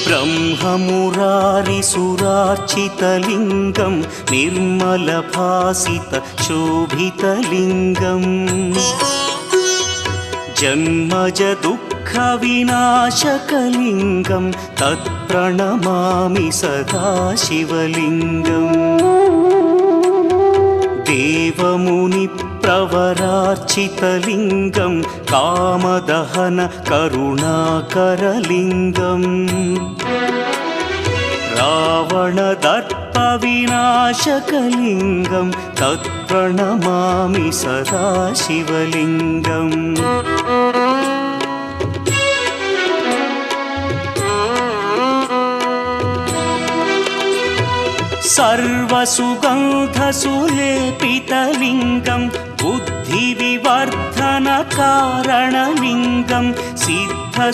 ब्रह्ममुरारिसुरार्चितलिङ्गं निर्मलभासितशोभितलिङ्गम् जन्मजदुःखविनाशकलिङ्गं तत्प्रणमामि सदा शिवलिङ्गम् देवमुनिप्रवरार्चितलिङ्गं कामदहन करुणाकरलिङ्गम् रावणदर्पविनाशकलिङ्गं तत्प्रणमामि सदा शिवलिङ्गम् सर्वसुगन्धसुलेपितलिङ्गं बुद्धिविवर्धनकारणलिङ्गं सिद्ध